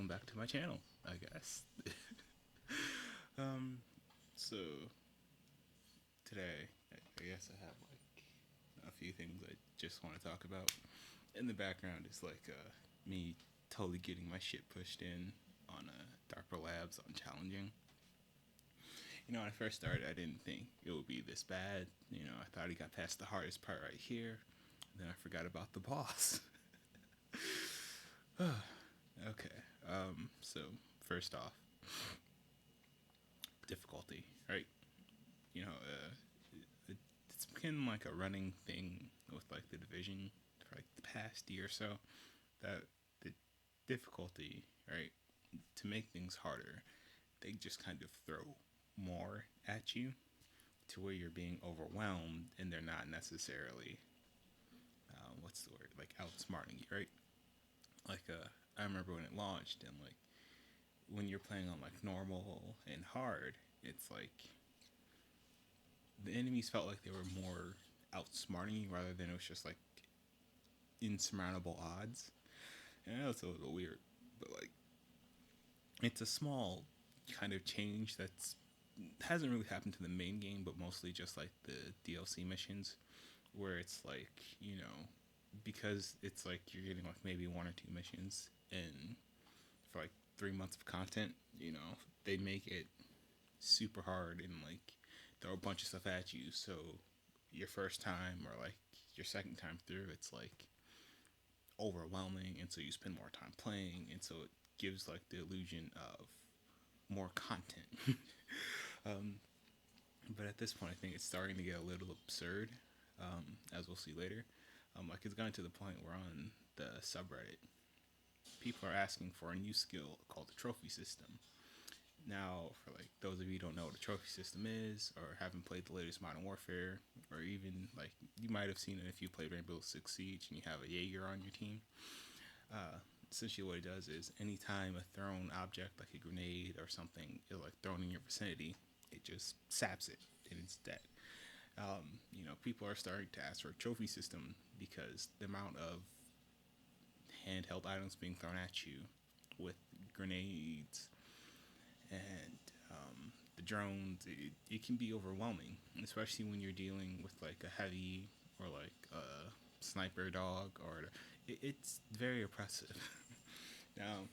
back to my channel, I guess. um, so today, I guess I have like a few things I just want to talk about. In the background is like me totally getting my shit pushed in on DARPA Labs on challenging. When I first started, I didn't think it would be this bad. I thought he got past the hardest part right here. And then I forgot about the boss. Okay. So first off, difficulty, right? You know, it's been like a running thing with like the division for like the past year or so that the difficulty, right, to make things harder, they just kind of throw more at you to where you're being overwhelmed and they're not necessarily what's the word, like outsmarting you, right? Like I remember when it launched and like when you're playing on like normal and hard, it's like the enemies felt like they were more outsmarting you rather than it was just like insurmountable odds. And I know it's a little weird, but like it's a small kind of change that's hasn't really happened to the main game, but mostly just like the DLC missions, where it's like because it's like you're getting like maybe one or two missions, and for like 3 months of content, they make it super hard and like throw a bunch of stuff at you. So your first time or like your second time through, it's like overwhelming, and so you spend more time playing, and so it gives like the illusion of more content. um, but at this point, I think it's starting to get a little absurd, as we'll see later. Like it's gotten to the point where on the subreddit, people are asking for a new skill called the trophy system. Now, for like those of you who don't know what a trophy system is, or haven't played the latest Modern Warfare, or even like you might have seen it if you played Rainbow Six Siege and you have a Jaeger on your team. Essentially, what it does is anytime a thrown object like a grenade or something is like thrown in your vicinity, it just saps it and it's dead. People are starting to ask for a trophy system because the amount of handheld items being thrown at you with grenades and the drones, it can be overwhelming, especially when you're dealing with like a heavy or like a sniper dog, or it's very oppressive. Now,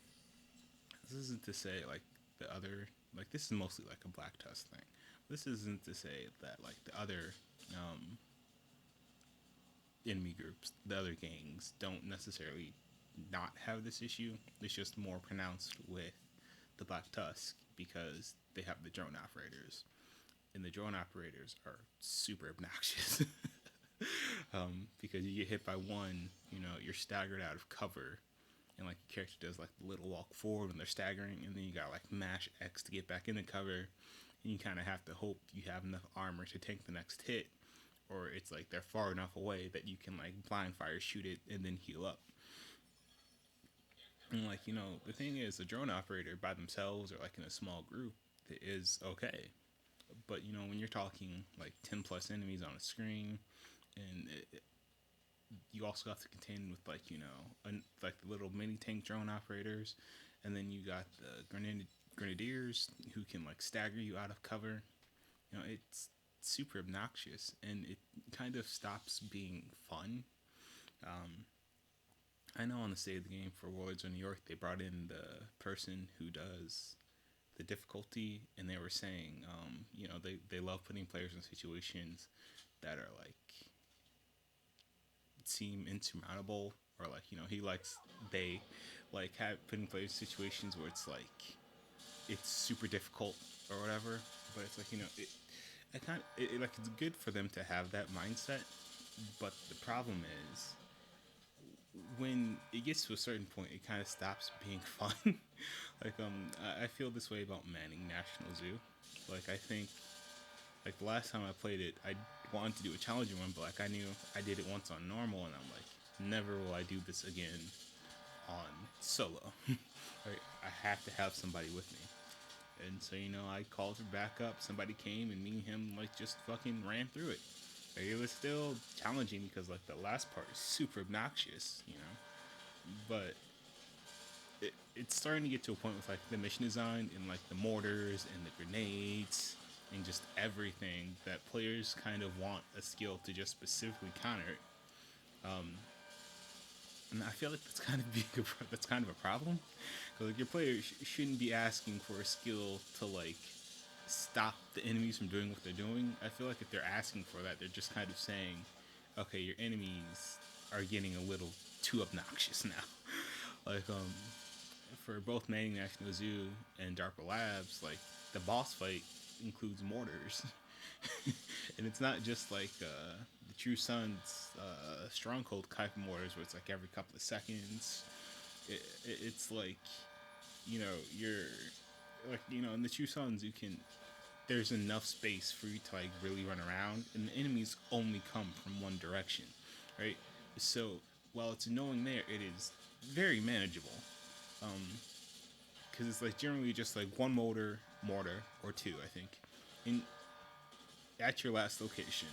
this isn't to say like the other, like this is mostly like a Black Tusk thing. This isn't to say that like the other enemy groups, the other gangs, don't necessarily not have this issue. It's just more pronounced with the Black Tusk because they have the drone operators, and the drone operators are super obnoxious. Because you get hit by one, you're staggered out of cover, and like your character does like the little walk forward when they're staggering, and then you got like mash X to get back in the cover, and you kind of have to hope you have enough armor to tank the next hit, or it's like they're far enough away that you can like blind fire shoot it and then heal up. And like the thing is, a drone operator by themselves or like in a small group is okay, but when you're talking like 10 plus enemies on a screen, and you also have to contend with like like the little mini tank drone operators, and then you got the grenadiers who can like stagger you out of cover. It's super obnoxious, and it kind of stops being fun. um, I know on the state of the game for Warlords of New York, they brought in the person who does the difficulty, and they were saying, they love putting players in situations that are like seem insurmountable, or like he likes they like have putting players in situations where it's like it's super difficult or whatever. But it's like I kind of like it's good for them to have that mindset, but the problem is when it gets to a certain point, it kind of stops being fun. Like I feel this way about Manning National Zoo. Like I think like the last time I played it, I wanted to do a challenging one, but like I knew I did it once on normal, and I'm like, never will I do this again on solo. Like I have to have somebody with me. And so I called for backup. Somebody came, and me and him like just fucking ran through it. Like, it was still challenging because like the last part is super obnoxious, but it's starting to get to a point with like the mission design and like the mortars and the grenades and just everything that players kind of want a skill to just specifically counter it. And I feel like that's kind of that's kind of a problem because like your players shouldn't be asking for a skill to like stop the enemies from doing what they're doing. I feel like if they're asking for that, they're just kind of saying, okay, your enemies are getting a little too obnoxious now. like for both Manning National Zoo and DARPA Labs, like the boss fight includes mortars, and it's not just like the True Sun's Stronghold type of mortars where it's like every couple of seconds. It's like you're like in the True Suns you can there's enough space for you to like really run around, and the enemies only come from one direction, right? So while it's annoying there, it is very manageable. Because it's like generally just like one mortar or two, I think, in at your last location.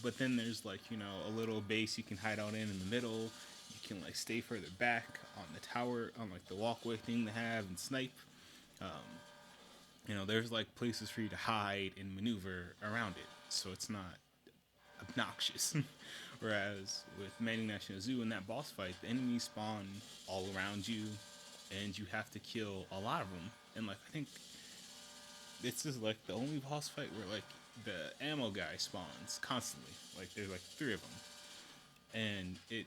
But then there's like a little base you can hide out in the middle. You can like stay further back on the tower on like the walkway thing to have and snipe. There's like places for you to hide and maneuver around it, so it's not obnoxious. Whereas with Manning National Zoo in that boss fight, the enemies spawn all around you, and you have to kill a lot of them. And like I think this is like the only boss fight where like the ammo guy spawns constantly. Like there's like three of them, and it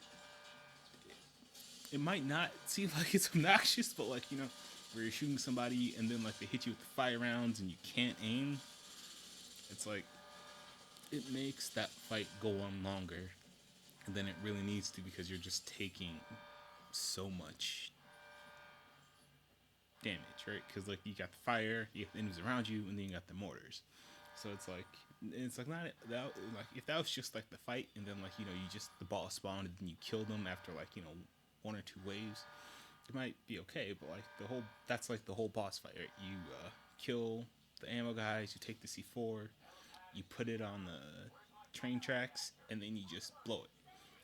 might not seem like it's obnoxious, but like where you're shooting somebody and then like they hit you with the fire rounds and you can't aim. It's like it makes that fight go on longer than it really needs to because you're just taking so much damage, right? Because like you got the fire, you have the enemies around you, and then you got the mortars. So it's like not that like if that was just like the fight, and then like you just the boss spawned and then you killed them after like one or two waves, it might be okay. But like that's like the whole boss fight, right? You kill the ammo guys, you take the C4, you put it on the train tracks, and then you just blow it.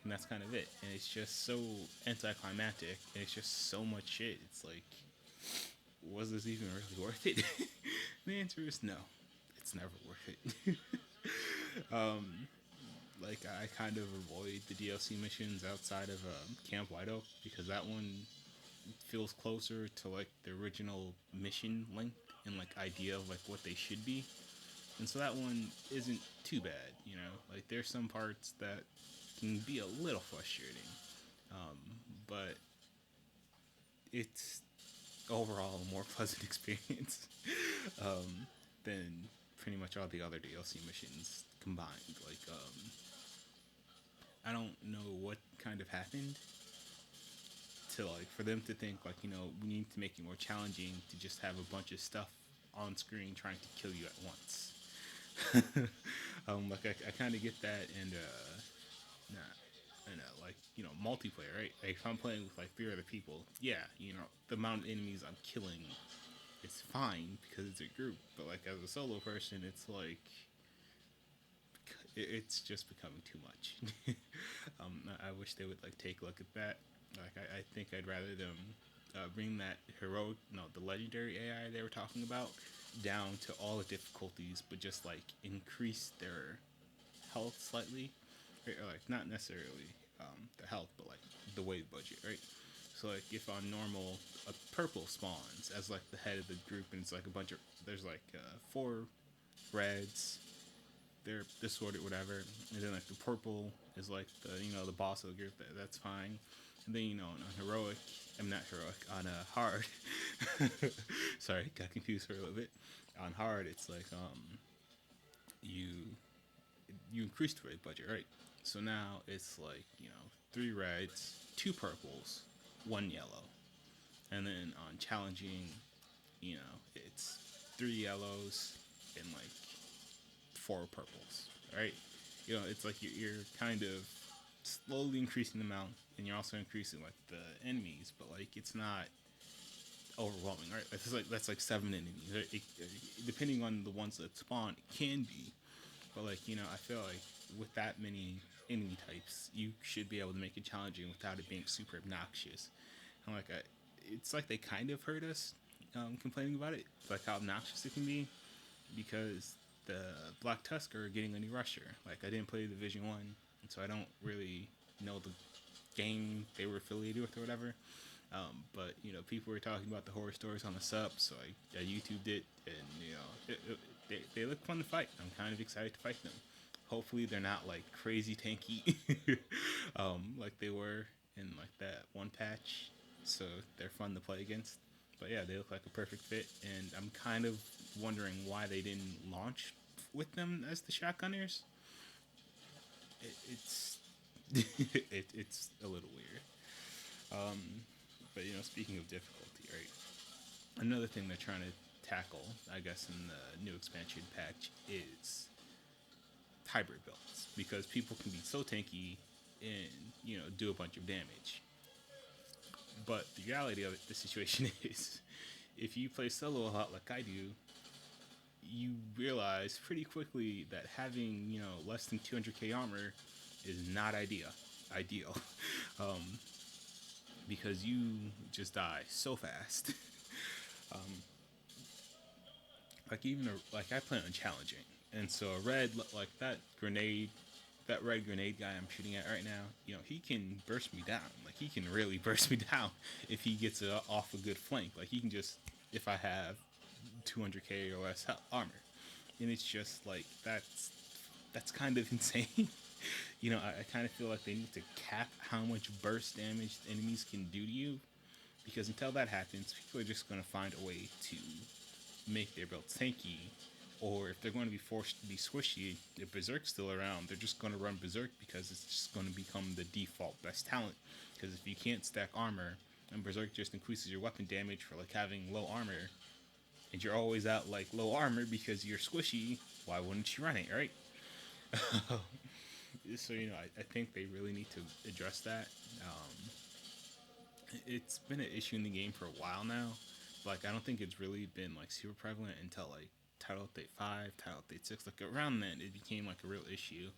And that's kind of it. And it's just so anticlimactic, and it's just so much shit. It's like, was this even really worth it? The answer is no. It's never worth it. Like, I kind of avoid the DLC missions outside of Camp White Oak because that one feels closer to, like, the original mission length and, like, idea of, like, what they should be. And so that one isn't too bad, Like, there's some parts that can be a little frustrating. But it's overall a more pleasant experience than pretty much all the other DLC missions combined. Like, I don't know what kind of happened to like for them to think like we need to make it more challenging to just have a bunch of stuff on screen trying to kill you at once. Like I kind of get that, and like multiplayer, right? Like if I'm playing with like three other people, yeah, the amount of enemies I'm killing, it's fine because it's a group. But like as a solo person, it's like it's just becoming too much. I wish they would like take a look at that. Like I think I'd rather them bring that heroic, no, the legendary AI they were talking about down to all the difficulties, but just like increase their health slightly, right? Or like not necessarily the health, but like the wave budget, right? So like if on normal a purple spawns as like the head of the group, and it's like a bunch of there's like four reds, they're disordered, whatever, and then like the purple is like the the boss of the group. That's fine. And then on heroic, I'm not heroic on hard. Sorry, got confused for a little bit. On hard, it's like you increase the rate budget, right? So now it's like three reds, two purples, one yellow, and then on challenging, it's three yellows and like four purples, right? It's like you're kind of slowly increasing the amount, and you're also increasing like the enemies, but like it's not overwhelming, right? That's like seven enemies. Right? Depending on the ones that spawn, it can be, but like I feel like with that many enemy types, you should be able to make it challenging without it being super obnoxious. And like it's like they kind of heard us complaining about it, like how obnoxious it can be, because the Black Tusker are getting a new rusher. Like I didn't play Division One, so I don't really know the game they were affiliated with or whatever. But people were talking about the horror stories on the sub, so I YouTubed it, and they look fun to fight. I'm kind of excited to fight them. Hopefully, they're not like crazy tanky, like they were in like that one patch. So they're fun to play against. But yeah, they look like a perfect fit, and I'm kind of wondering why they didn't launch with them as the shotgunners. It's it's a little weird. Um, but speaking of difficulty, right? Another thing they're trying to tackle, I guess, in the new expansion patch is hybrid builds, because people can be so tanky and do a bunch of damage. But the reality of the situation is, if you play solo a lot like I do, you realize pretty quickly that having less than 200k armor is not ideal, um, because you just die so fast. um, like like I play on challenging, and so a red like that red grenade guy I'm shooting at right now, he can burst me down. Like he can really burst me down if he gets off a good flank. Like he can just, if I have 200k or less armor, and it's just like that's kind of insane. I kind of feel like they need to cap how much burst damage enemies can do to you, because until that happens, people are just going to find a way to make their build tanky, or if they're going to be forced to be squishy, if Berserk's still around, they're just going to run Berserk because it's just going to become the default best talent. Because if you can't stack armor, and Berserk just increases your weapon damage for like having low armor, and you're always at like low armor because you're squishy, why wouldn't you run it, right? So I think they really need to address that. It's been an issue in the game for a while now. Like I don't think it's really been like super prevalent until like Title Update 5, Title Update 6. Like around then, it became like a real issue,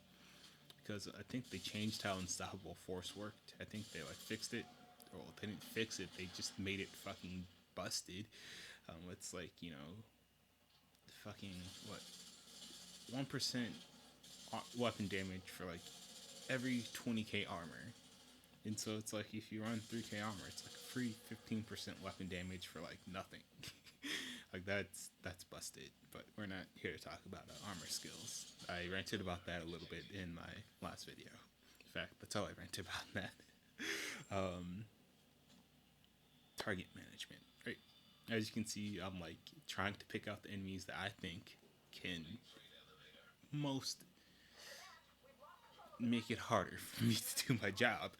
because I think they changed how Unstoppable Force worked. I think they like fixed it, or they didn't fix it. They just made it fucking busted. It's like fucking what 1% weapon damage for like every 20k armor. And so it's like if you run 3k armor, it's like a free 15% weapon damage for like nothing. Like that's busted. But we're not here to talk about armor skills. I ranted about that a little bit in my last video. In fact, that's all I ranted about that. um, Target management, right? As you can see, I'm like trying to pick out the enemies that I think can most make it harder for me to do my job,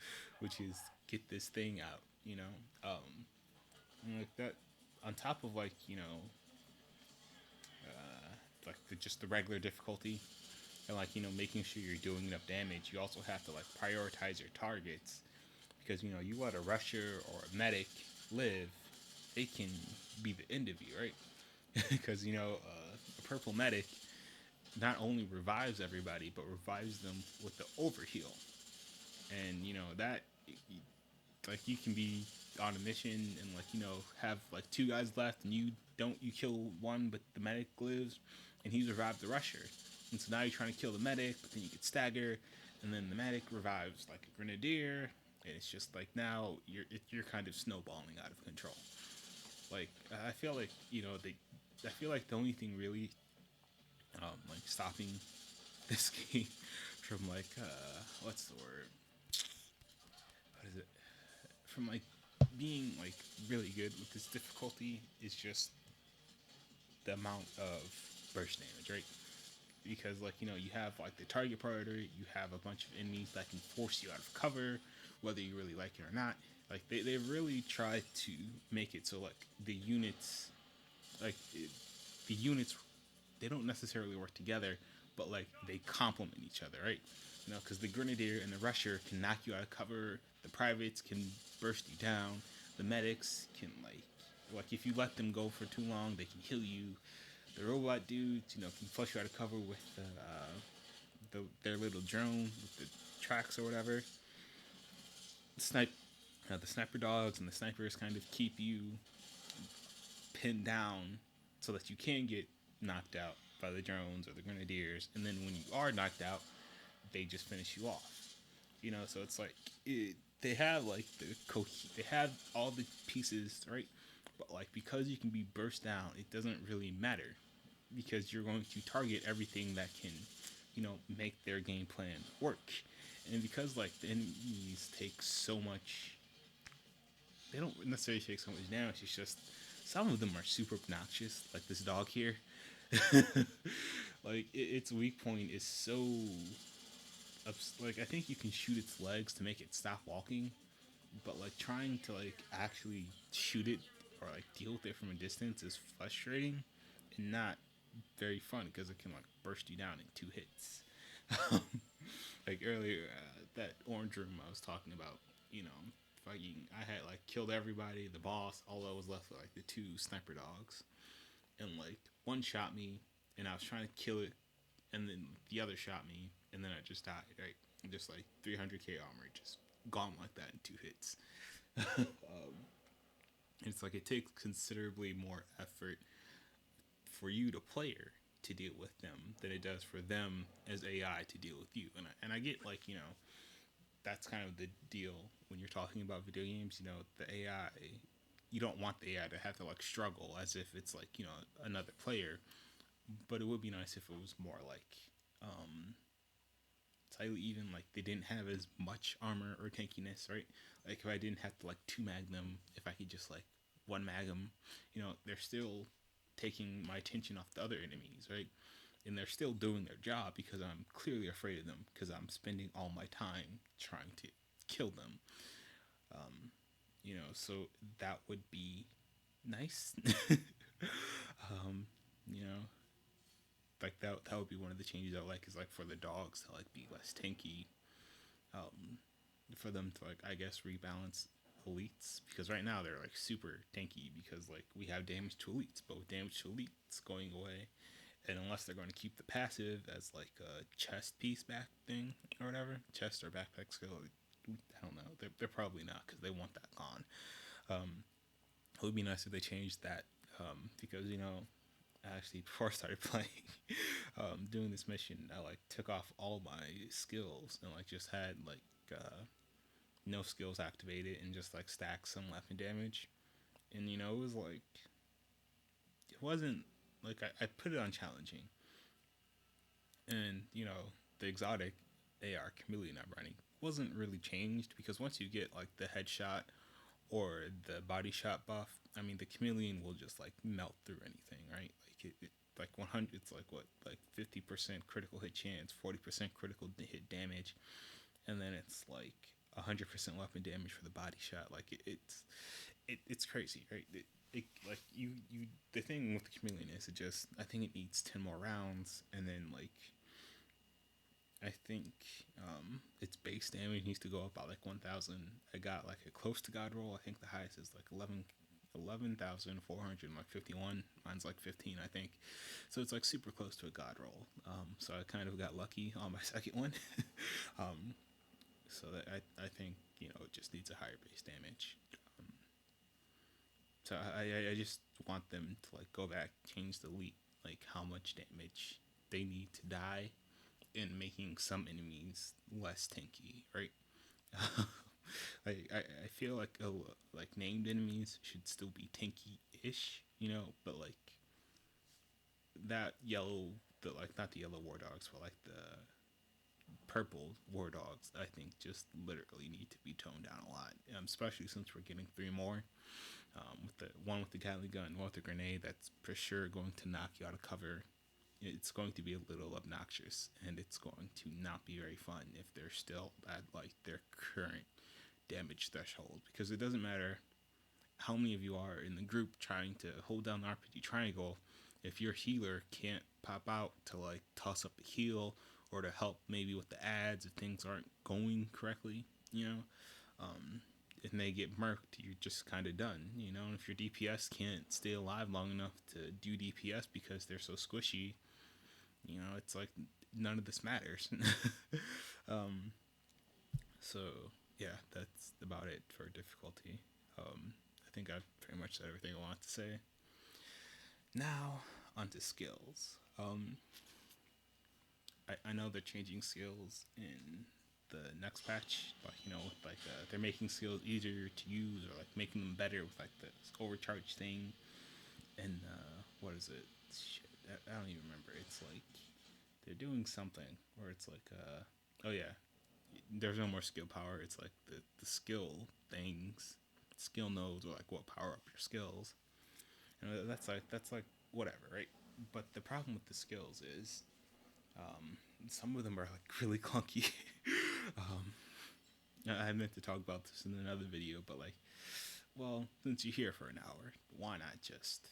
which is get this thing out. Like that. On top of like like just the regular difficulty, and like making sure you're doing enough damage, you also have to like prioritize your targets, because you let a rusher or a medic live, it can be the end of you, right? Because a purple medic not only revives everybody, but revives them with the overheal. And that, like, you can be on a mission and like have like two guys left, and you kill one, but the medic lives and he's revived the rusher, and so now you're trying to kill the medic, but then you get stagger, and then the medic revives like a grenadier, and it's just like now you're kind of snowballing out of control. Like I feel like the only thing really like stopping this game from like what's the word? What is it? From like being like really good with this difficulty is just the amount of burst damage, right? Because like you have like the target predator, you have a bunch of enemies that can force you out of cover, whether you really like it or not. Like they really tried to make it so like the units, like the units, they don't necessarily work together, but like they complement each other, right? Because the grenadier and the rusher can knock you out of cover. The privates can burst you down. The medics can like if you let them go for too long, they can heal you. The robot dudes, can flush you out of cover with their little drone with the tracks or whatever. Snipe. The sniper dogs and the snipers kind of keep you pinned down so that you can get knocked out by the drones or the grenadiers, and then when you are knocked out, they just finish you off. So it's like they have like they have all the pieces, right? But like because you can be burst down, it doesn't really matter because you're going to target everything that can, make their game plan work. And because like the enemies take so much, they don't necessarily take so much damage. It's just some of them are super obnoxious, like this dog here. Like its weak point is so like I think you can shoot its legs to make it stop walking, but like trying to like actually shoot it or like deal with it from a distance is frustrating and not very fun because it can like burst you down in 2 hits. Like earlier, that orange room I was talking about, you know, fighting, I had like killed everybody, the boss, all I was left with like the 2 sniper dogs, and like one shot me, and I was trying to kill it, and then the other shot me, and then I just died. Right, just like 300k armor, just gone like that in 2 hits. It's like it takes considerably more effort for you, the player, to deal with them than it does for them as AI to deal with you. And I get like that's kind of the deal when you're talking about video games. The AI, you don't want the AI to have to like struggle as if it's like another player, but it would be nice if it was more like slightly even, like they didn't have as much armor or tankiness, right? Like if I didn't have to like 2 magnum, if I could just like 1 magnum, they're still taking my attention off the other enemies, right? And they're still doing their job because I'm clearly afraid of them because I'm spending all my time trying to kill them. So that would be nice. You know, like that would be one of the changes I like, is like for the dogs to like be less tanky, for them to like I guess rebalance elites, because right now they're like super tanky because like we have damage to elites, but with damage to elites going away, and unless they're going to keep the passive as like a chest piece back thing or whatever, chest or backpack skill, I don't know, they're probably not because they want that gone. It would be nice if they changed that, because actually before I started playing, doing this mission, I like took off all my skills and like just had like no skills activated and just like stacked some weapon damage, and it was like it wasn't like I put it on challenging, and the exotic AR chameleon I'm running wasn't really changed because once you get like the headshot or the body shot buff, I mean the chameleon will just like melt through anything, right? Like it like 100, it's like what, like 50% critical hit chance, 40% critical hit damage, and then it's like 100% weapon damage for the body shot. Like it's crazy, right? Like you the thing with the chameleon is I think it needs 10 more rounds, and then like I think its base damage needs to go up by like 1,000. I got like a close to god roll. I think the highest is like 11,451. Mine's like 15, I think. So it's like super close to a god roll. So I kind of got lucky on my second one. So that I think it just needs a higher base damage. So I just want them to like go back, change the elite, like how much damage they need to die, in making some enemies less tanky, right? I feel like like named enemies should still be tanky-ish, but like that yellow, the like not the yellow war dogs, but like the purple war dogs, I think just literally need to be toned down a lot, especially since we're getting 3 more. With the one with the Gatling gun, one with the grenade, that's for sure going to knock you out of cover. It's going to be a little obnoxious, and it's going to not be very fun if they're still at like their current damage threshold, because it doesn't matter how many of you are in the group trying to hold down the RPG triangle. If your healer can't pop out to like toss up a heal or to help maybe with the ads if things aren't going correctly, and they get murked, you're just kind of done, and if your DPS can't stay alive long enough to do DPS because they're so squishy, it's like none of this matters. So yeah, that's about it for difficulty. I think I've pretty much said everything I want to say. Now, onto skills. I know they're changing skills in the next patch, like they're making skills easier to use or like making them better with like the overcharge thing and what is it? Shit, I don't even remember. It's like they're doing something where it's like oh yeah, there's no more skill power. It's like the skill things, skill nodes, or like what power up your skills. And that's like whatever, right? But the problem with the skills is some of them are like really clunky. um, I meant to talk about this in another video, but like, well, since you're here for an hour, why not just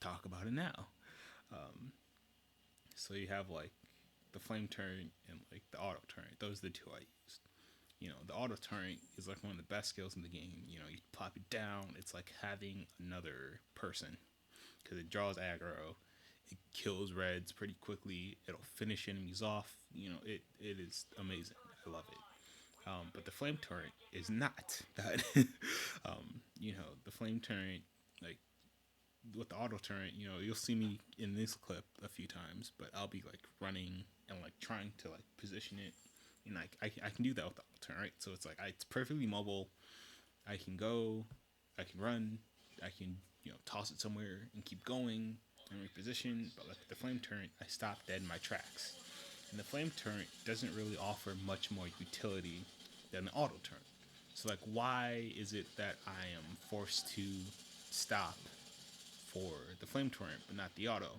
talk about it now? Um, so you have like the flame turret and like the auto turret. Those are the two I used. The auto turret is like one of the best skills in the game. You plop it down. It's like having another person because it draws aggro. It kills reds pretty quickly. It'll finish enemies off. It is amazing. I love it. But the flame turret is not that. The flame turret, like with the auto turret, you'll see me in this clip a few times, but I'll be like running and like trying to like position it, and like I can do that with the auto turret, right? So it's like it's perfectly mobile. I can go, I can run, I can toss it somewhere and keep going and reposition. But like the flame turret, I stop dead in my tracks, and the flame turret doesn't really offer much more utility than the auto turret. So like, why is it that I am forced to stop for the flame turret but not the auto?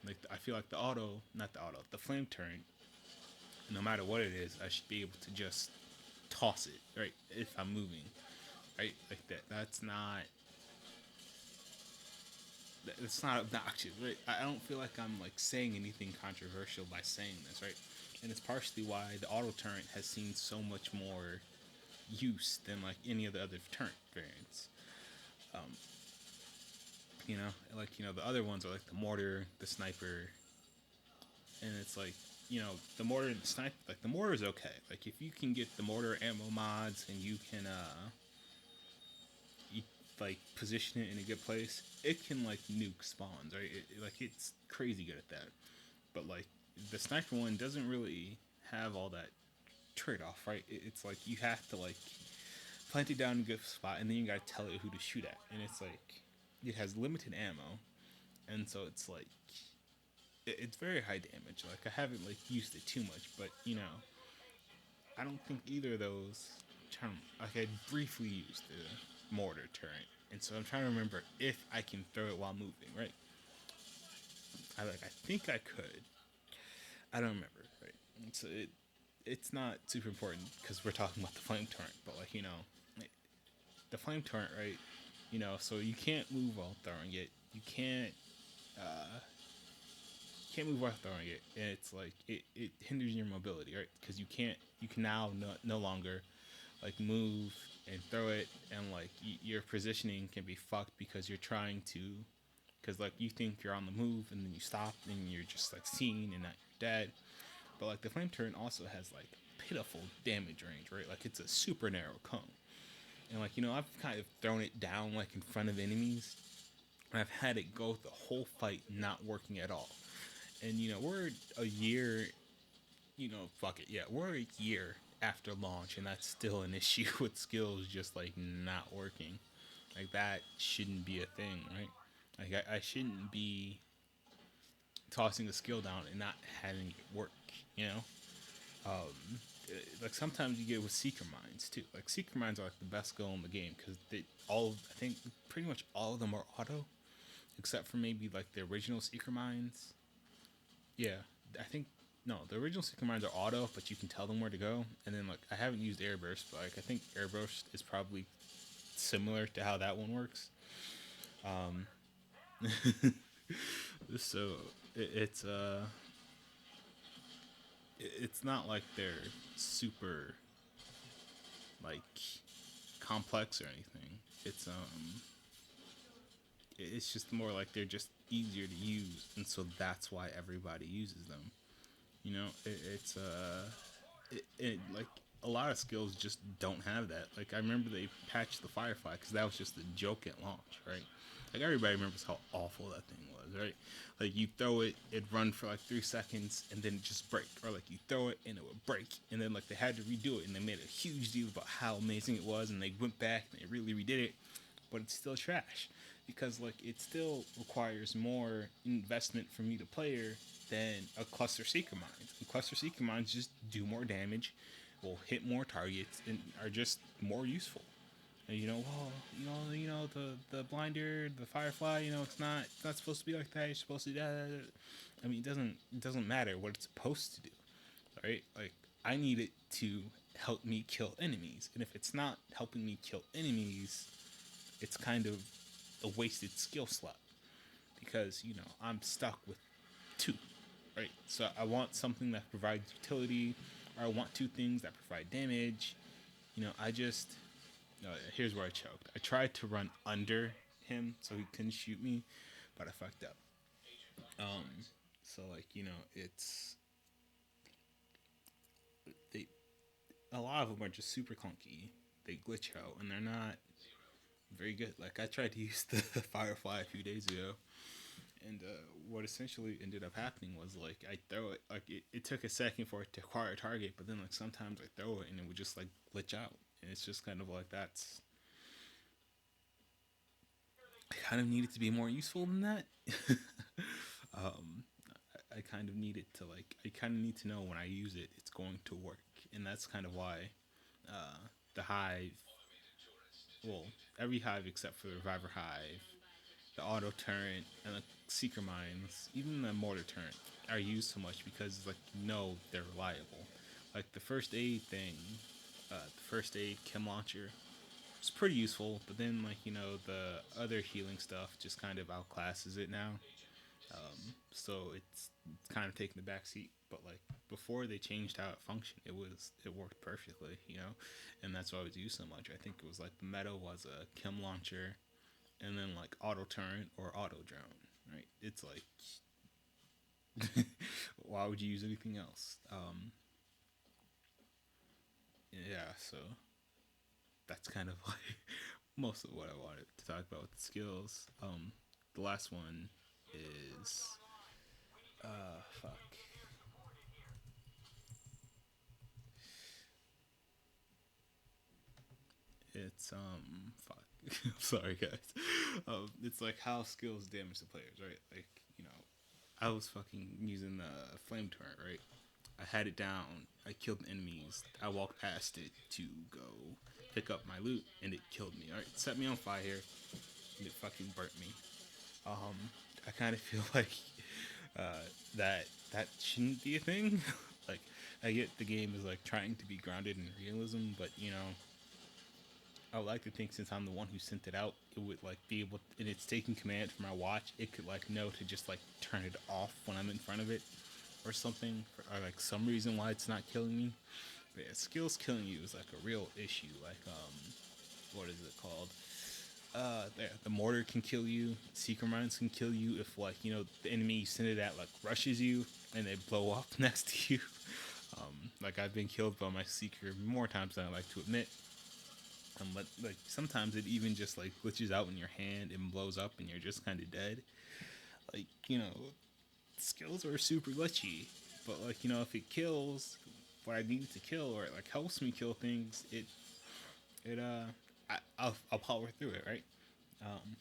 Like I feel like not the auto, the flame turret. No matter what it is, I should be able to just toss it right if I'm moving, right like that. That's not obnoxious, right? I don't feel like I'm like saying anything controversial by saying this, right? And it's partially why the auto turret has seen so much more use than like any of the other turret variants. Um, the other ones are like the mortar, the sniper, and it's like the mortar and the sniper. Like the mortar is okay. Like if you can get the mortar ammo mods and you can you, like position it in a good place, it can like nuke spawns, right? It's crazy good at that. But like the sniper one doesn't really have all that trade off, right? It's like you have to like plant it down in a good spot, and then you gotta tell it who to shoot at, and it's like it has limited ammo, and so it's like it's very high damage. Like I haven't like used it too much, but I don't think either of those. Like I briefly used the mortar turret, and so I'm trying to remember if I can throw it while moving. Right? I think I could. I don't remember. Right? So it's not super important because we're talking about the flame torrent, but like the flame torrent, right? So you can't move while throwing it. You can't move while throwing it, and it's like it hinders your mobility, right? Because you can now no longer like move and throw it, and like your positioning can be fucked because you're trying to, because like you think you're on the move and then you stop and you're just like seen and not you're dead. But like the flame turret also has like pitiful damage range, right? Like it's a super narrow cone, and like I've kind of thrown it down like in front of enemies, and I've had it go the whole fight not working at all. And we're a year, fuck it, yeah, we're a year after launch, and that's still an issue with skills just like not working. Like that shouldn't be a thing, right? Like I shouldn't be tossing a skill down and not having it work, you know? Like sometimes you get it with seeker mines too. Like seeker mines are like the best skill in the game because I think pretty much all of them are auto, except for maybe like the original seeker mines. Yeah, I think no, the original seeker mines are auto, but you can tell them where to go. And then like I haven't used airburst, but like I think airburst is probably similar to how that one works. Um, so it's not like they're super like complex or anything. It's just more like they're just easier to use, and so that's why everybody uses them. It's like a lot of skills just don't have that. Like I remember they patched the Firefly because that was just a joke at launch, right? Like everybody remembers how awful that thing was, right? Like you throw it, it'd run for like 3 seconds, and then it just break, or like you throw it and it would break, and then like they had to redo it, and they made a huge deal about how amazing it was, and they went back and they really redid it, but it's still trash because like it still requires more investment from me, the player, than a cluster seeker mines. And cluster seeker mines just do more damage, will hit more targets, and are just more useful. And the blinder, the firefly, it's not supposed to be like that. You're supposed to do that. I mean, it doesn't matter what it's supposed to do, right? Like I need it to help me kill enemies, and if it's not helping me kill enemies, it's kind of a wasted skill slot because I'm stuck with two, right? So I want something that provides utility, or I want two things that provide damage. I just here's where I choked. I tried to run under him so he couldn't shoot me, but I fucked up. So like it's they a lot of them are just super clunky. They glitch out and they're not very good. Like I tried to use the Firefly a few days ago, and what essentially ended up happening was like I throw it, like it took a second for it to acquire a target, but then like sometimes I throw it and it would just like glitch out, and it's just kind of like that's I kind of need it to be more useful than that. um, I kind of need it to like I kind of need to know when I use it, it's going to work, and that's kind of why the hive, well, every hive except for the reviver hive, the auto turret, and the seeker mines, even the mortar turret, are used so much because like they're reliable. Like the first aid thing, the first aid chem launcher, it's pretty useful, but then like the other healing stuff just kind of outclasses it now. So it's kind of taking the back seat. But like before they changed how it functioned, it worked perfectly, and that's why it was used so much. I think it was like the meta was a chem launcher, and then like auto turret or auto drone. Right? It's like why would you use anything else? Yeah, so that's kind of like most of what I wanted to talk about with the skills. The last one is fuck. It's fuck. I'm sorry guys. It's like how skills damage the players, right? Like I was fucking using the flame turret, right? I had it down. I killed the enemies. I walked past it to go pick up my loot, and it killed me. All right, it set me on fire, and it fucking burnt me. Um, I kind of feel like that shouldn't be a thing. Like, I get the game is like trying to be grounded in realism, but I would like to think since I'm the one who sent it out, it would like be able, and it's taking command from my watch. It could like know to just like turn it off when I'm in front of it, or something, or like some reason why it's not killing me. But yeah, skills killing you is like a real issue. Like what is it called? The mortar can kill you. Seeker mines can kill you if like the enemy you send it at like rushes you and they blow up next to you. Like I've been killed by my seeker more times than I like to admit. But like sometimes it even just like glitches out in your hand and blows up and you're just kind of dead. Like skills are super glitchy, but like if it kills what I need it to kill or it like helps me kill things, I'll power through it, right? Um,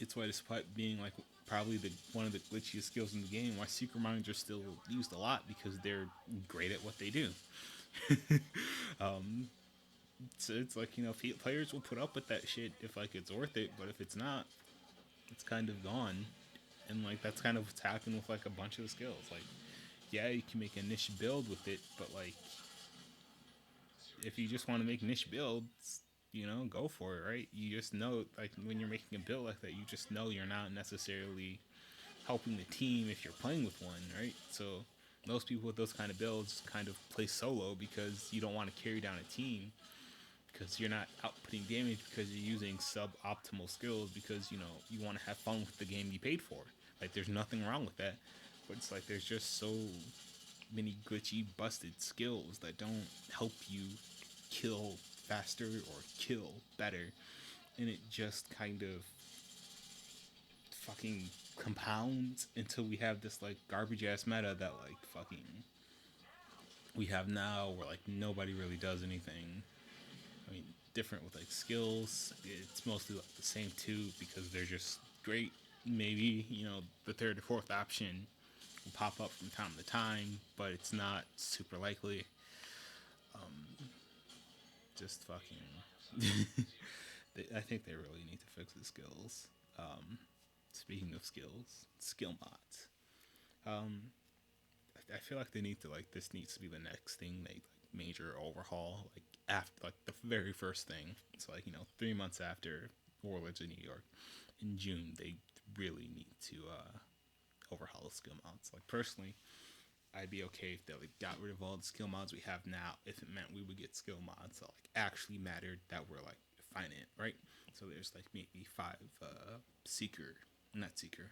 it's why despite being like probably the one of the glitchiest skills in the game, why secret mines are still used a lot because they're great at what they do. um, so it's like players will put up with that shit if like it's worth it, but if it's not, it's kind of gone. And like that's kind of what's happened with like a bunch of the skills. Like yeah, you can make a niche build with it, but like if you just want to make niche builds, go for it, right? You just know, like when you're making a build like that, you just know you're not necessarily helping the team if you're playing with one, right? So most people with those kind of builds kind of play solo because you don't want to carry down a team because you're not outputting damage because you're using suboptimal skills because you want to have fun with the game you paid for. Like there's nothing wrong with that, but it's like there's just so many glitchy, busted skills that don't help you kill faster or kill better, and it just kind of fucking compounds until we have this like garbage ass meta that like fucking we have now where like nobody really does anything. I mean, different with like skills. It's mostly like the same two because they're just great. Maybe, you know, the third or fourth option will pop up from time to time, but it's not super likely. Just fucking. I think they really need to fix the skills. Speaking of skills, skill mods. Um, I feel like they need to like this needs to be the next thing they like major overhaul like after like the very first thing. So like 3 months after Warlords of New York in June, they really need to overhaul the skill mods. Like personally, I'd be okay if they like got rid of all the skill mods we have now if it meant we would get skill mods that like actually mattered that were like finite, right? So there's like maybe five seeker, not seeker,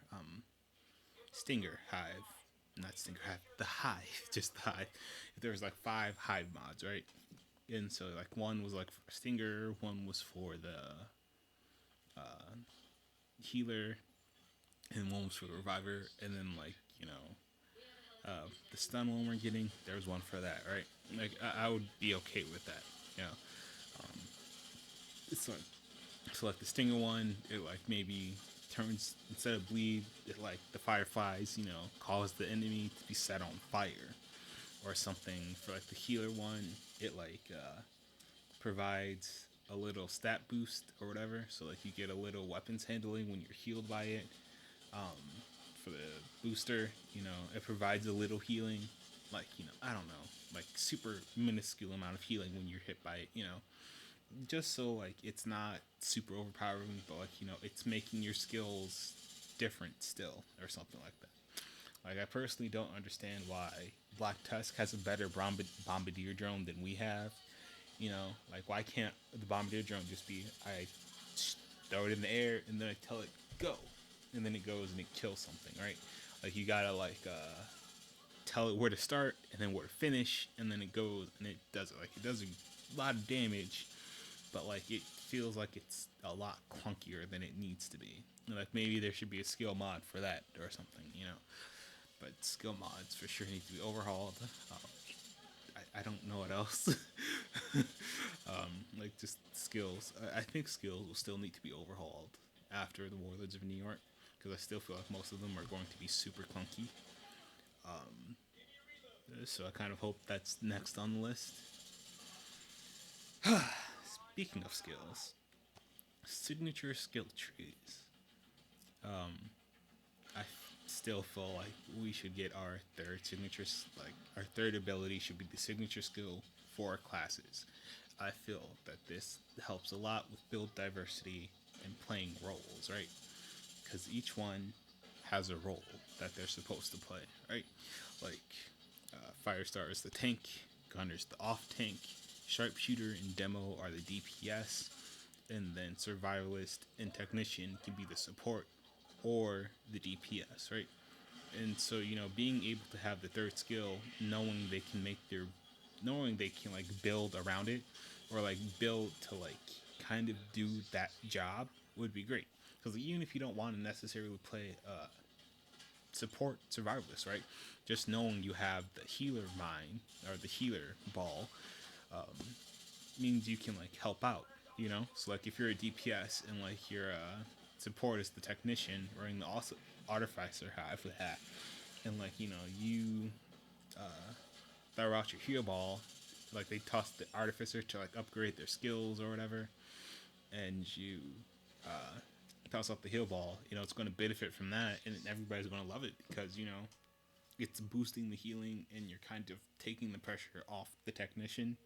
stinger hive, not stinger hive, the hive, just the hive. If there was like five hive mods, right? And so like one was like for stinger, one was for the healer, and one was for the reviver, and then like the stun one we're getting, there's one for that, right? Like I would be okay with that, you know. It's like so like the stinger one, it like maybe turns instead of bleed, it like the fireflies, cause the enemy to be set on fire or something. For like the healer one, it like provides a little stat boost or whatever, so like you get a little weapons handling when you're healed by it. For the booster, it provides a little healing, like I don't know, like super minuscule amount of healing when you're hit by it, just so like it's not super overpowering, but like it's making your skills different still or something like that. Like I personally don't understand why Black Tusk has a better bombardier drone than we have. Like why can't the bombardier drone just be I throw it in the air and then I tell it go, and then it goes and it kills something, right? Like you gotta like tell it where to start and then where to finish, and then it goes and it does it. Like it does a lot of damage, but like it feels like it's a lot clunkier than it needs to be. Like maybe there should be a skill mod for that or something. But skill mods for sure need to be overhauled. I don't know what else. Like just skills. I think skills will still need to be overhauled after the Warlords of New York, because I still feel like most of them are going to be super clunky. So I kind of hope that's next on the list. Speaking of skills, signature skill trees. I still feel like we should get our third signature, like our third ability should be the signature skill for our classes. I feel that this helps a lot with build diversity and playing roles, right? Because each one has a role that they're supposed to play, right? Like Firestar is the tank, Gunner's the off tank, Sharpshooter and Demo are the DPS, and then Survivalist and Technician can be the support or the DPS, right? And so being able to have the third skill, knowing they can like build around it, or like build to like kind of do that job would be great. Because even if you don't want to necessarily play support survivalist, right? Just knowing you have the healer mine or the healer ball means you can like help out, So like if you're a DPS and like your support is the technician wearing the also artificer hat with hat, and like you throw out your heal ball, like they toss the artificer to like upgrade their skills or whatever, and you toss up the heal ball, it's going to benefit from that, and everybody's going to love it because it's boosting the healing, and you're kind of taking the pressure off the technician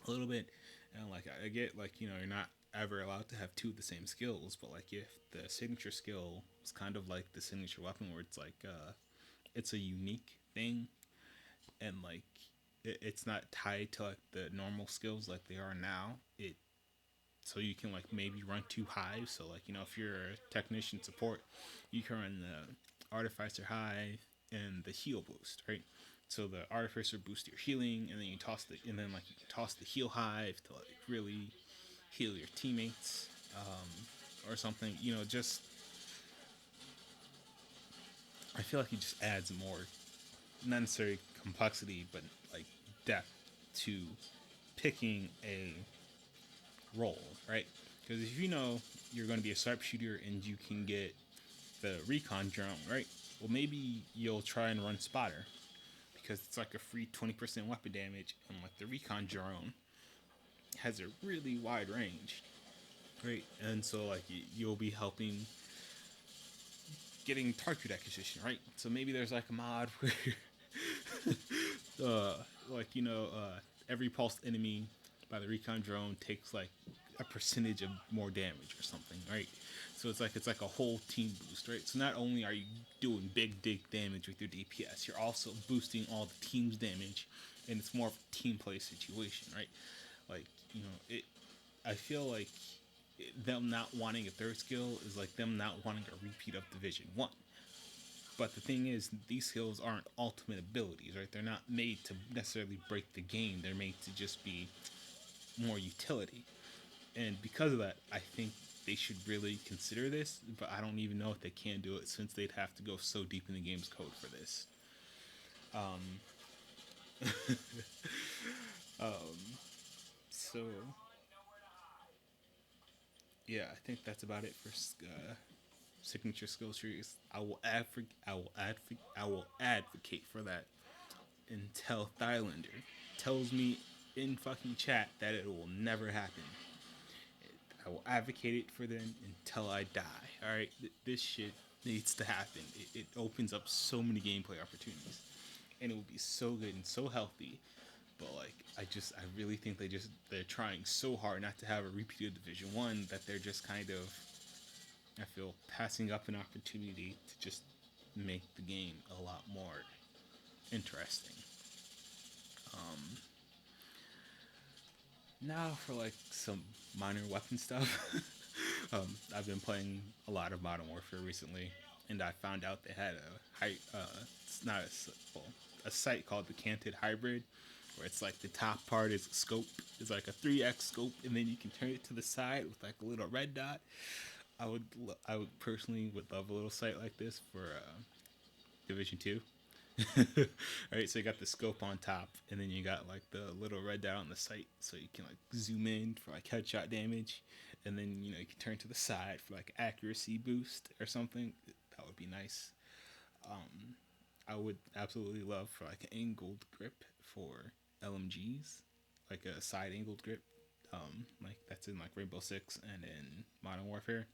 a little bit. And like I get like you're not ever allowed to have two of the same skills, but like if the signature skill is kind of like the signature weapon where it's like it's a unique thing, and like it's not tied to like the normal skills like they are now, it so you can like maybe run two hives. So like if you're a technician support, you can run the artificer hive and the heal boost, right? So the artificer boosts your healing, and then you toss the and then like you toss the heal hive to like really heal your teammates, or something. Just I feel like it just adds more, not necessarily complexity, but like depth to picking a role, right? Because if you're going to be a sharpshooter and you can get the recon drone, right? Well, maybe you'll try and run spotter because it's like a free 20% weapon damage, and like the recon drone has a really wide range, right? And so like you'll be helping getting target acquisition, right? So maybe there's like a mod where uh, like every pulsed enemy by the recon drone takes like a percentage of more damage or something, right? So it's like a whole team boost, right? So not only are you doing big damage with your DPS, you're also boosting all the team's damage, and it's more of a team play situation, right? Like it. I feel like them not wanting a third skill is like them not wanting a repeat of Division One. But the thing is, these skills aren't ultimate abilities, right? They're not made to necessarily break the game. They're made to just be more utility. And because of that, I think they should really consider this, but I don't even know if they can do it since they'd have to go so deep in the game's code for this. So, yeah, I think that's about it for signature skill trees. I will advocate for that until Thylander tells me in fucking chat that it will never happen. I will advocate it for them until I die. All right, this shit needs to happen. It opens up so many gameplay opportunities, and it will be so good and so healthy. But like, I really think they're trying so hard not to have a repeat of Division One that they're just kind of, I feel, passing up an opportunity to just make the game a lot more interesting. Now for like some minor weapon stuff. I've been playing a lot of Modern Warfare recently, and I found out they had it's not well, a site called the Canted Hybrid, where it's like the top part is a scope, it's like a 3x scope, and then you can turn it to the side with like a little red dot. I would personally would love a little site like this for Division Two. All right, so you got the scope on top, and then you got like the little red dot on the sight, so you can like zoom in for like headshot damage, and then you can turn to the side for like accuracy boost or something. That would be nice. I would absolutely love for like an angled grip for LMGs, like a side angled grip, like that's in like Rainbow Six and in Modern Warfare.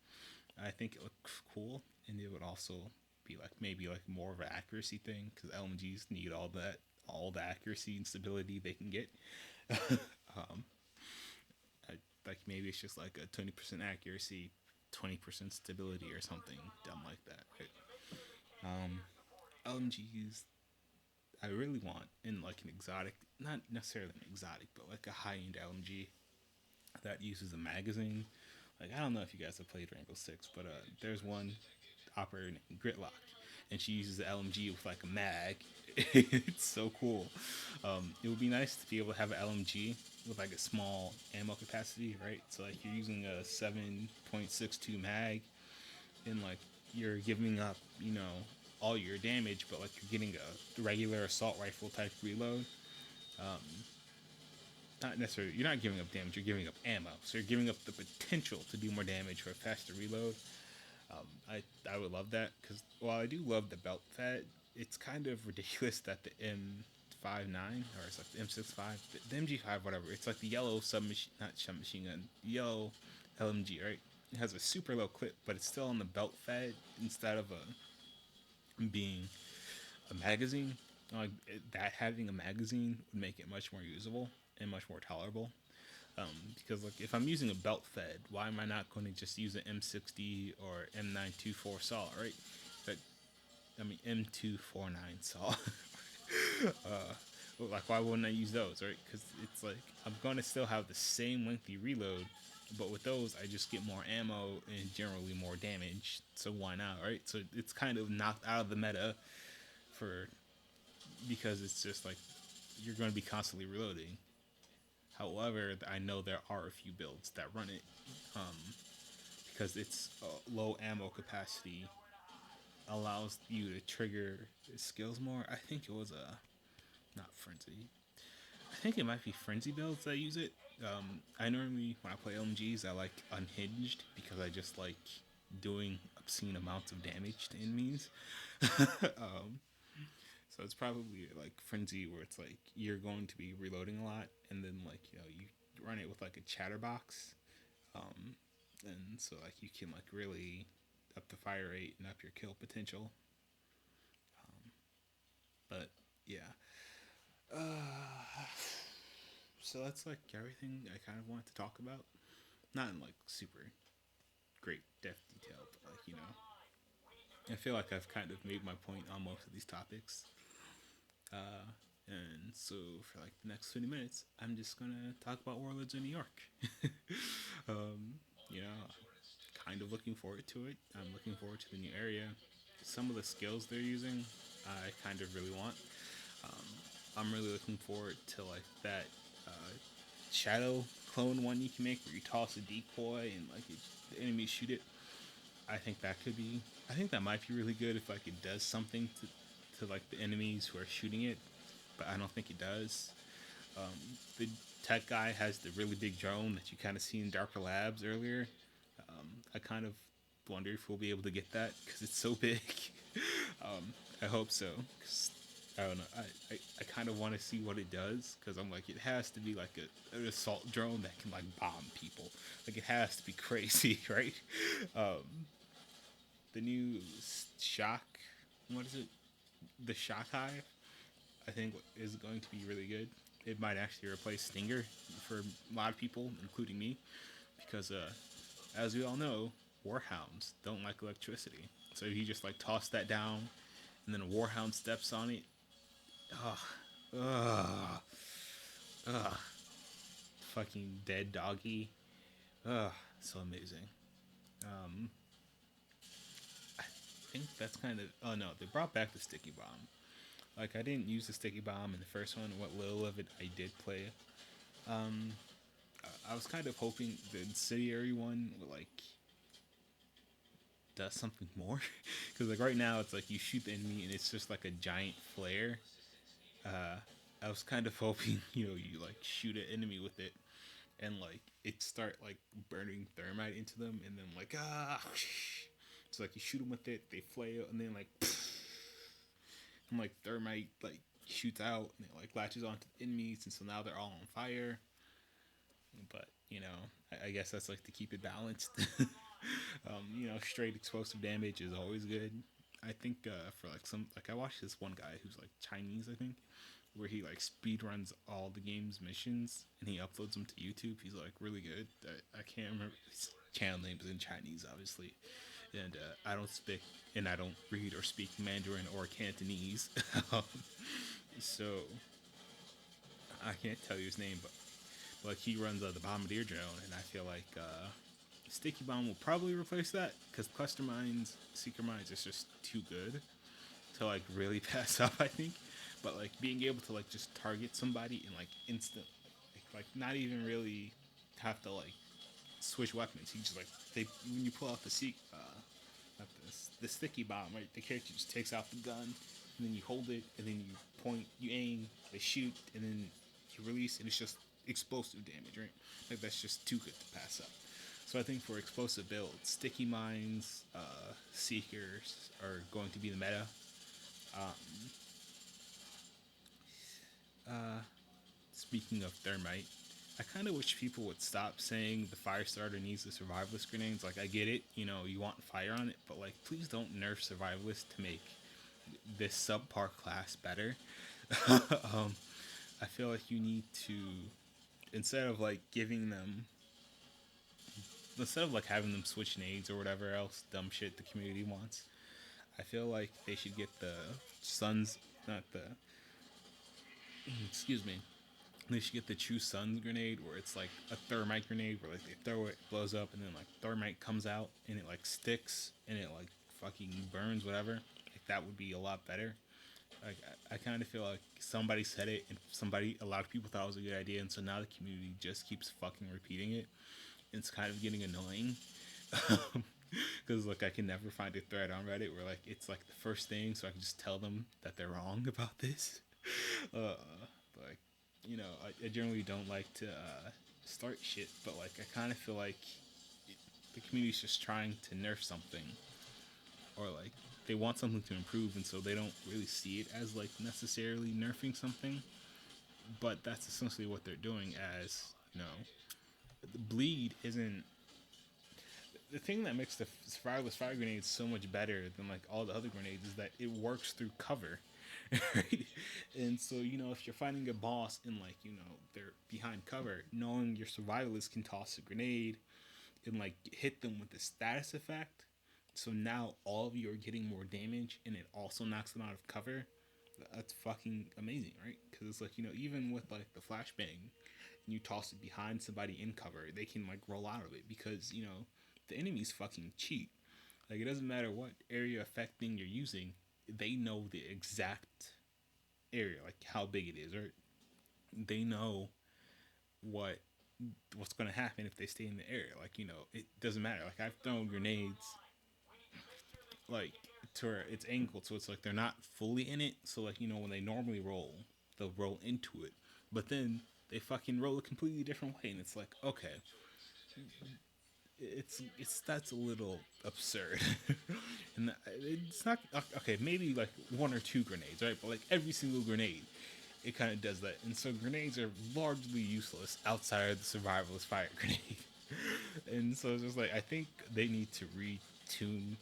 I think it looks cool, and it would also be like maybe like more of an accuracy thing because LMGs need all the accuracy and stability they can get. um, like maybe it's just like a 20% accuracy, 20% stability or something dumb like that. Right? LMGs I really want in like an exotic, not necessarily an exotic, but like a high end LMG that uses a magazine. Like I don't know if you guys have played Rainbow Six, but there's one operator named Gritlock, and she uses the LMG with like a mag. It's so cool. It would be nice to be able to have an LMG with like a small ammo capacity, right? So like you're using a 7.62 mag, and like you're giving up, all your damage, but like you're getting a regular assault rifle type reload. Not necessarily, you're not giving up damage, you're giving up ammo. So you're giving up the potential to do more damage for a faster reload. I would love that because while I do love the belt fed, it's kind of ridiculous that the M59 or it's like the M65, the MG5, whatever. It's like the yellow not submachine gun, yellow LMG, right? It has a super low clip, but it's still on the belt fed instead of being a magazine. Like that having a magazine would make it much more usable and much more tolerable. Because like if I'm using a belt fed, why am I not going to just use an M60 or M924 saw, right? But I mean M249 saw. Like why wouldn't I use those, right? Because it's like I'm going to still have the same lengthy reload, but with those I just get more ammo and generally more damage. So why not, right? So it's kind of knocked out of the meta for because it's just like you're going to be constantly reloading. However, I know there are a few builds that run it because its low ammo capacity allows you to trigger skills more. I think it was a not frenzy. I think it might be frenzy builds that use it. I normally when I play LMGs, I like unhinged because I just like doing obscene amounts of damage to enemies. So it's probably like frenzy where it's like you're going to be reloading a lot, and then like you run it with like a chatterbox, um, and so like you can like really up the fire rate and up your kill potential. But yeah, so that's like everything I kind of wanted to talk about. Not in like super great depth detail, but like I feel like I've kind of made my point on most of these topics. Uh, and so for like the next 20 minutes, I'm just gonna talk about Warlords in New York. um, kind of looking forward to it. I'm looking forward to the new area. Some of the skills they're using, I kind of really want. Um, I'm really looking forward to like that uh, shadow clone one you can make where you toss a decoy and like the enemies shoot it. I think that could be. I think that might be really good if like it does something to like the enemies who are shooting it, but I don't think it does. The tech guy has the really big drone that you kind of see in Darker Labs earlier. I kind of wonder if we'll be able to get that because it's so big. I hope so. 'Cause I don't know. I kind of want to see what it does because I'm like, it has to be like an assault drone that can like bomb people. Like it has to be crazy, right? The new shock, what is it? The shock hive, I think is going to be really good. It might actually replace Stinger for a lot of people, including me, because as we all know, warhounds don't like electricity. So if you just like toss that down, and then a warhound steps on it, ugh, ugh, ugh, fucking dead doggy, ugh, so amazing. Um, I think that's kind of. Oh no, they brought back the sticky bomb. Like I didn't use the sticky bomb in the first one. What little of it I did play, um, I was kind of hoping the incendiary one would like does something more, because like right now it's like you shoot the enemy and it's just like a giant flare. Uh, I was kind of hoping you like shoot an enemy with it and like it start like burning thermite into them and then like so like you shoot them with it, they flail and then like and like thermite like shoots out and it like latches onto the enemies and so now they're all on fire. But I guess that's like to keep it balanced. Straight explosive damage is always good. I think for like I watched this one guy who's like Chinese, I think, where he like speed runs all the game's missions and he uploads them to YouTube. He's like really good. I can't remember his channel name is in Chinese, obviously, and I don't read or speak Mandarin or Cantonese, so I can't tell you his name, but like he runs the bombardier drone, and I feel like sticky bomb will probably replace that because cluster mines, seeker mines is just too good to like really pass up. I think, but like being able to like just target somebody in like instant, like not even really have to like switch weapons. You just like they when you pull out not the sticky bomb, right? The character just takes out the gun, and then you hold it, and then you point, you aim, they shoot, and then you release, and it's just explosive damage, right? Like that's just too good to pass up. So I think for explosive builds, sticky mines, seekers are going to be the meta. Speaking of thermite, I kind of wish people would stop saying the fire starter needs the survivalist grenades. Like I get it, you want fire on it, but like please don't nerf survivalist to make this subpar class better. I feel like you need to instead of like giving them instead of like having them switch nades or whatever else dumb shit the community wants. I feel like they should get the suns, not the excuse me. They should get the true suns grenade where it's like a thermite grenade where like they throw it, blows up, and then like thermite comes out and it like sticks and it like fucking burns whatever. Like that would be a lot better. Like I kind of feel like somebody said it and a lot of people thought it was a good idea, and so now the community just keeps fucking repeating it. And it's kind of getting annoying because like I can never find a thread on Reddit where like it's like the first thing, so I can just tell them that they're wrong about this. But like, I generally don't like to start shit, but like I kind of feel like the community's just trying to nerf something, or like they want something to improve, and so they don't really see it as like necessarily nerfing something. But that's essentially what they're doing. As the bleed isn't the thing that makes the survivalist fire grenade so much better than like all the other grenades is that it works through cover. Right? And so if you're fighting a boss and like they're behind cover, knowing your survivalist can toss a grenade and like hit them with the status effect, so now all of you are getting more damage and it also knocks them out of cover. That's fucking amazing, right? Because it's like even with like the flashbang and you toss it behind somebody in cover, they can like roll out of it because the enemies fucking cheat. Like it doesn't matter what area effect thing you're using, they know the exact area, like how big it is, or they know what what's going to happen if they stay in the area. Like it doesn't matter. Like I've thrown grenades like to where it's angled, so it's like they're not fully in it. So like when they normally roll, they'll roll into it, but then they fucking roll a completely different way, and it's like okay, it's that's a little absurd. And it's not okay. Maybe like one or two grenades, right? But like every single grenade, it kind of does that. And so grenades are largely useless outside of the survivalist fire grenade. And so it's just like I think they need to retune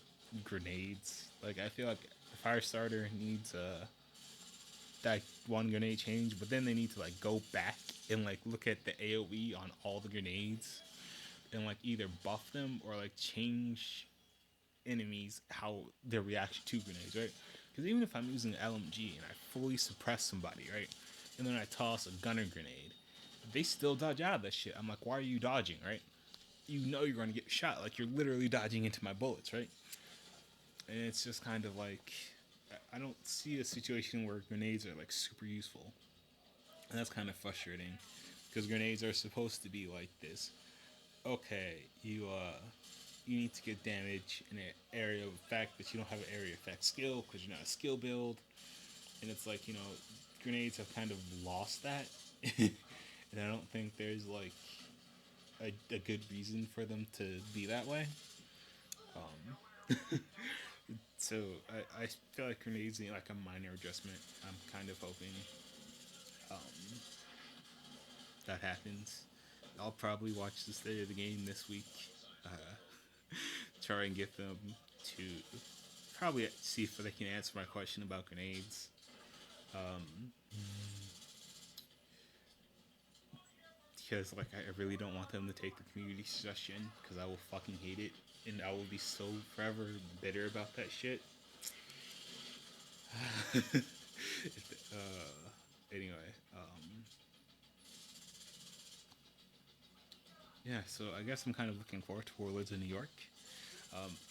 grenades. Like I feel like the fire starter needs that one grenade change, but then they need to like go back and like look at the AOE on all the grenades and like either buff them or like change enemies how their reaction to grenades, right? Because even if I'm using an LMG and I fully suppress somebody, right, and then I toss a gunner grenade, they still dodge out of that shit. I'm like, why are you dodging, right? You know you're going to get shot. Like you're literally dodging into my bullets, right? And it's just kind of like I don't see a situation where grenades are like super useful, and that's kind of frustrating because grenades are supposed to be like this. Okay, you need to get damage in an area of effect, but you don't have an area effect skill because you're not a skill build. And it's like grenades have kind of lost that, and I don't think there's like a good reason for them to be that way. So I feel like grenades need like a minor adjustment. I'm kind of hoping that happens. I'll probably watch the state of the game this week. Try and get them to probably see if they can answer my question about grenades. Because like I really don't want them to take the community suggestion because I will fucking hate it and I will be so forever bitter about that shit. Anyway, yeah. So I guess I'm kind of looking forward to Warlords of New York.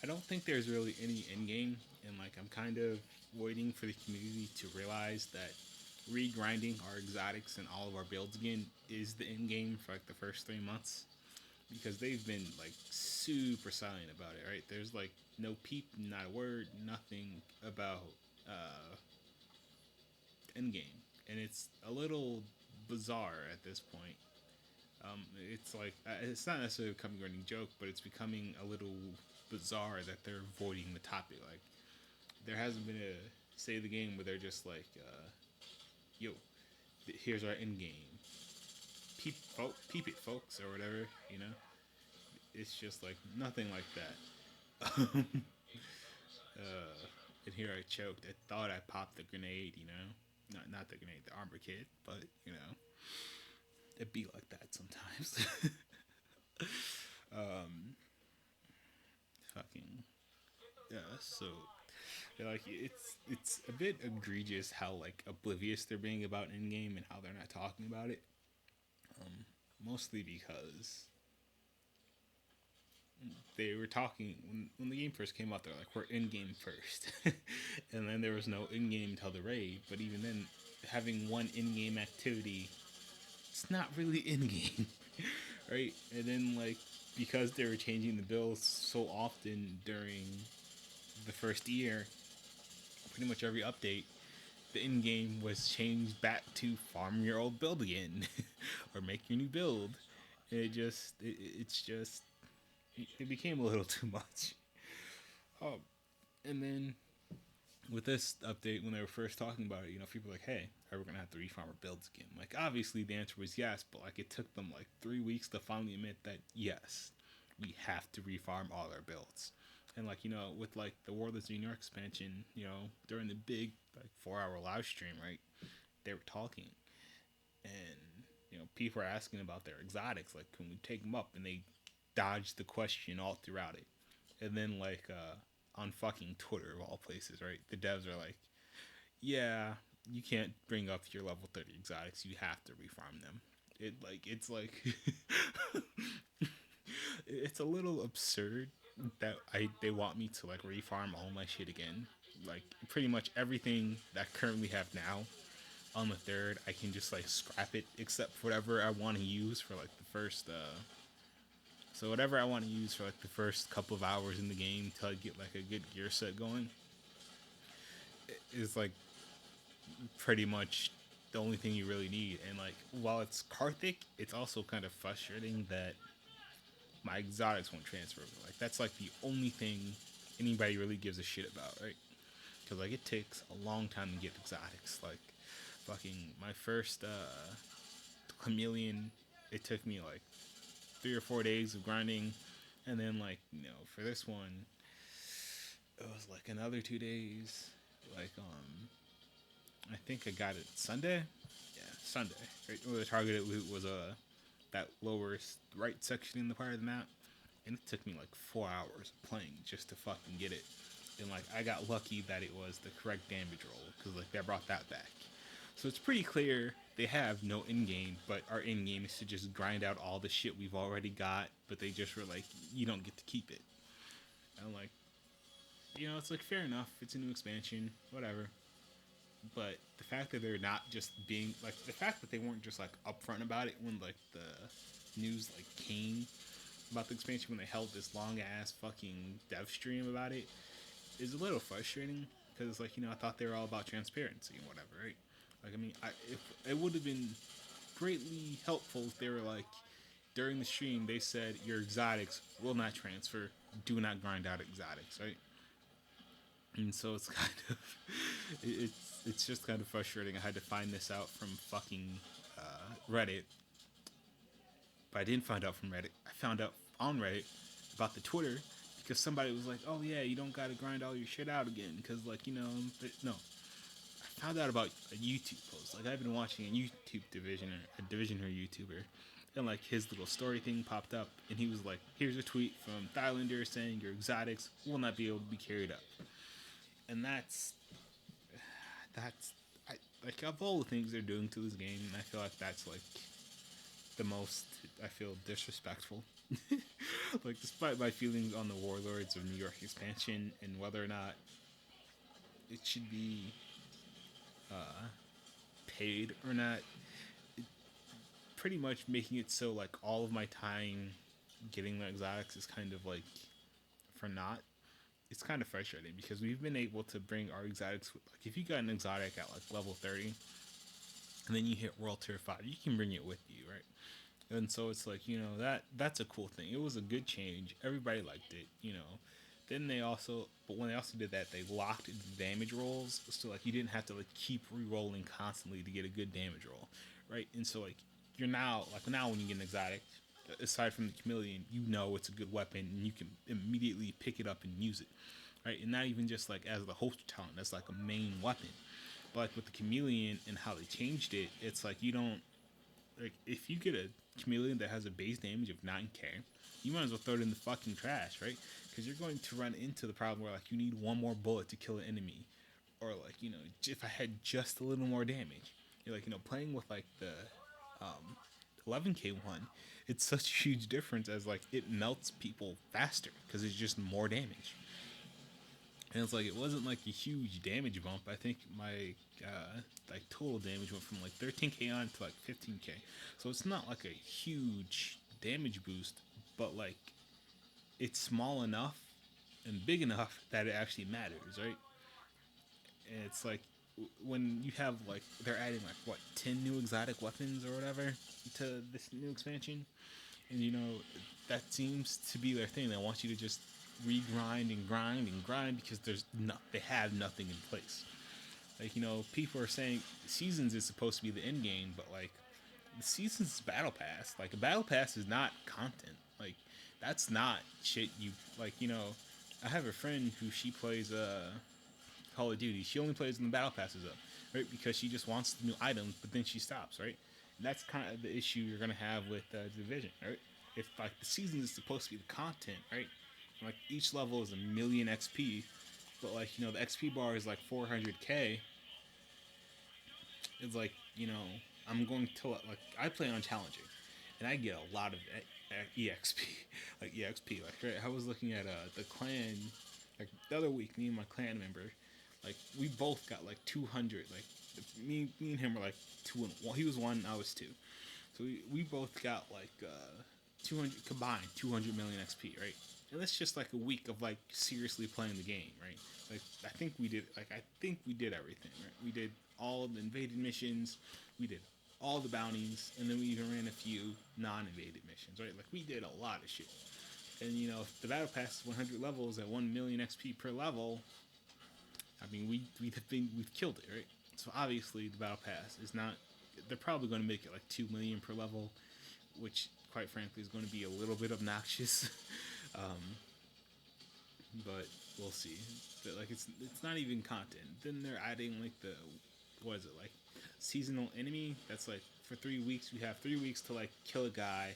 I don't think there's really any end game, and like I'm kind of waiting for the community to realize that regrinding our exotics and all of our builds again is the end game for like the first 3 months because they've been like super silent about it. Right? There's like no peep, not a word, nothing about end game, and it's a little bizarre at this point. It's like it's not necessarily becoming a running joke, but it's becoming a little bizarre that they're avoiding the topic. Like there hasn't been a say of the game where they're just like, "Yo, here's our end game. Peep it, folks," or whatever. It's just like nothing like that. And here I choked. I thought I popped the grenade. Not the grenade, the armor kit, but it be like that sometimes. Fucking yeah. So yeah, like it's a bit egregious how like oblivious they're being about in game and how they're not talking about it. Mostly because they were talking when the game first came out. They're like, we're in game first, and then there was no in game until the raid. But even then, having one in game activity, it's not really in game, right? And then like because they were changing the builds so often during the first year, pretty much every update, the in game was changed back to farm your old build again, or make your new build. It's just it became a little too much. Oh, and then with this update, when they were first talking about it, people were like, "Hey, are we gonna have to refarm our builds again?" Like, obviously the answer was yes, but like it took them like 3 weeks to finally admit that yes, we have to refarm all our builds. And like with like the World of New York expansion, during the big like 4 hour live stream, right? They were talking, and people were asking about their exotics, like, can we take them up? And they dodged the question all throughout it. And then like on fucking Twitter of all places, right? The devs are like, yeah, you can't bring up your level 30 exotics. You have to refarm them. It's like it's a little absurd that I they want me to like refarm all my shit again. Like pretty much everything that I currently have now on the third, I can just like scrap it except for whatever I want to use for like the first so whatever I want to use for like the first couple of hours in the game till I get like a good gear set going is like pretty much the only thing you really need. And like while it's Karthik, it's also kind of frustrating that my exotics won't transfer over. Like that's like the only thing anybody really gives a shit about, right? Because like it takes a long time to get exotics. Like fucking my first chameleon, it took me like 3 or 4 days of grinding, and then like for this one, it was like another 2 days. Like I think I got it Sunday. Yeah, Sunday. Right, where the targeted loot was that lower right section in the part of the map, and it took me like 4 hours of playing just to fucking get it. And like I got lucky that it was the correct damage roll because like they brought that back. So it's pretty clear they have no in game, but our in game is to just grind out all the shit we've already got. But they just were like, you don't get to keep it. And I'm like, it's like fair enough. It's a new expansion, whatever. But the fact that they're not just being like the fact that they weren't just like upfront about it when like the news like came about the expansion when they held this long ass fucking dev stream about it is a little frustrating because like I thought they were all about transparency and whatever, right? Like I mean, if it would have been greatly helpful if they were like during the stream they said your exotics will not transfer, do not grind out exotics, right? And so it's kind of it's just kind of frustrating. I had to find this out from fucking Reddit, but I didn't find out from Reddit. I found out on Reddit about the Twitter because somebody was like, "Oh yeah, you don't gotta grind all your shit out again," because like no. I found out about a YouTube post. Like I've been watching a YouTube divisioner YouTuber, and like his little story thing popped up, and he was like, "Here's a tweet from Thylander saying your exotics will not be able to be carried up," and that's I, like of all the things they're doing to this game, I feel like that's like the most I feel disrespectful. Like despite my feelings on the Warlords of New York expansion and whether or not it should be paid or not, pretty much making it so like all of my time getting the exotics is kind of like for naught. It's kind of frustrating because we've been able to bring our exotics. Like if you got an exotic at like level 30, and then you hit World Tier 5, you can bring it with you, right? And so it's like that's a cool thing. It was a good change. Everybody liked it. Then they also, but when they also did that, they locked the damage rolls, so like you didn't have to like keep re-rolling constantly to get a good damage roll, right? And so like you're now when you get an exotic, aside from the chameleon, it's a good weapon and you can immediately pick it up and use it, right? And not even just like as the host talent, that's like a main weapon. But like with the chameleon and how they changed it, it's like you don't like if you get a chameleon that has a base damage of 9k, you might as well throw it in the fucking trash, right? Because you're going to run into the problem where like you need one more bullet to kill an enemy, or like if I had just a little more damage, you're like playing with like the 11K one, it's such a huge difference as like it melts people faster because it's just more damage. And it's like it wasn't like a huge damage bump. I think my like total damage went from like 13K on to like 15K. So it's not like a huge damage boost, but like it's small enough and big enough that it actually matters, right? And it's like when you have like they're adding like what 10 new exotic weapons or whatever to this new expansion, and that seems to be their thing. They want you to just regrind and grind and grind because they have nothing in place. Like people are saying seasons is supposed to be the end game, but like the seasons battle pass. Like a battle pass is not content. Like that's not shit you like. I have a friend who she plays Call of Duty. She only plays when the battle pass is up, right? Because she just wants the new items, but then she stops, right? And that's kind of the issue you're gonna have with Division, right? If like the season is supposed to be the content, right? Like each level is a million XP, but like the XP bar is like 400K. It's like I'm going to like I play on challenging, and I get a lot of EXP, like EXP. Like right, I was looking at the clan like the other week. Me and my clan member, like we both got like 200. Like me and him were like 2 and 1. He was 1, I was 2. So we both got like 200 combined 200 million XP, right? And that's just like a week of like seriously playing the game, right? Like I think we did everything, right? We did all the invaded missions, we did all the bounties, and then we even ran a few non-invaded missions, right? Like we did a lot of shit. And if the battle pass is 100 levels at 1 million XP per level, I mean we've killed it, right? So obviously the battle pass is not. They're probably going to make it like 2 million per level, which quite frankly is going to be a little bit obnoxious. um, but we'll see. But like it's not even content. Then they're adding like the what is it like seasonal enemy? That's like for 3 weeks. You have 3 weeks to like kill a guy,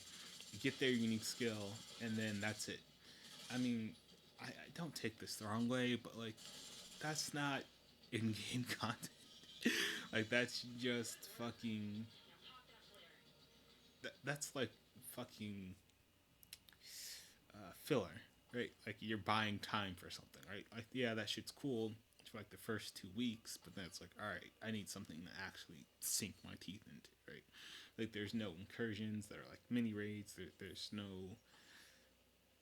get their unique skill, and then that's it. I mean, I don't take this the wrong way, but like that's not in-game content. Like that's just fucking. That's like fucking filler, right? Like you're buying time for something, right? Like yeah, that shit's cool for like the first 2 weeks, but then it's like, all right, I need something to actually sink my teeth into, right? Like there's no incursions that are like mini raids. There's no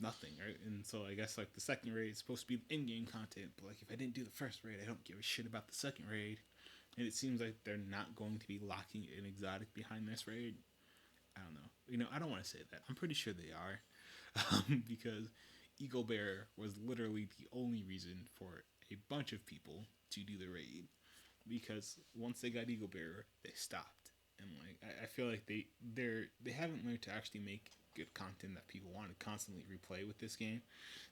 nothing, right? And so I guess like the second raid is supposed to be in-game content, but like if I didn't do the first raid, I don't give a shit about the second raid. And it seems like they're not going to be locking an exotic behind this raid. I don't know. I don't want to say that. I'm pretty sure they are, because Eagle Bear was literally the only reason for a bunch of people to do the raid. Because once they got Eagle Bear, they stopped, and like I feel like they haven't learned to actually make good content that people want to constantly replay with this game.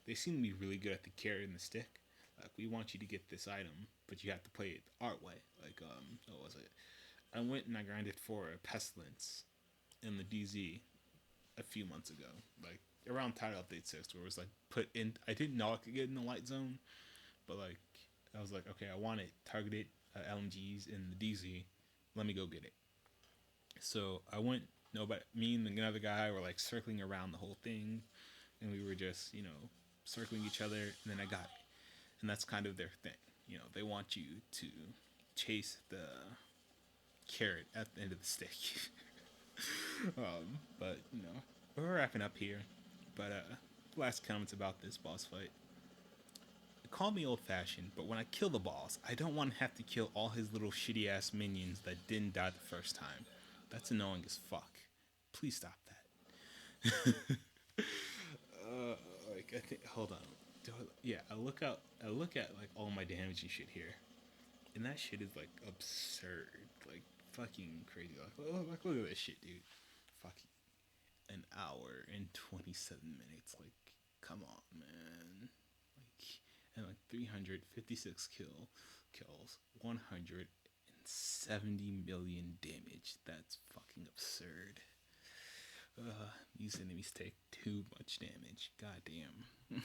They seem to be really good at the carrot and the stick. Like we want you to get this item, but you have to play it the art way. Like what was it? I went and I grinded for a pestilence in the DZ a few months ago, like around Title Update 6, where it was like put in. I didn't know I could get in the light zone, but like I was like, okay, I want it targeted LMGs in the DZ. Let me go get it. So I went. No, but me and another guy were like circling around the whole thing, and we were just circling each other, and then I got it. And that's kind of their thing. They want you to chase the carrot at the end of the stick. But we're wrapping up here. But last comments about this boss fight. Call me old fashioned, but when I kill the boss, I don't want to have to kill all his little shitty ass minions that didn't die the first time. That's annoying as fuck. Please stop that. Like I think. Hold on. Yeah, I look out. I look at like all my damage and shit here, and that shit is like absurd. Like fucking crazy. Like look at this shit, dude. Fucking an hour and 27 minutes. Like, come on, man. Like, and like 356 kills, 170 million damage. That's fucking absurd. These enemies take too much damage. God damn.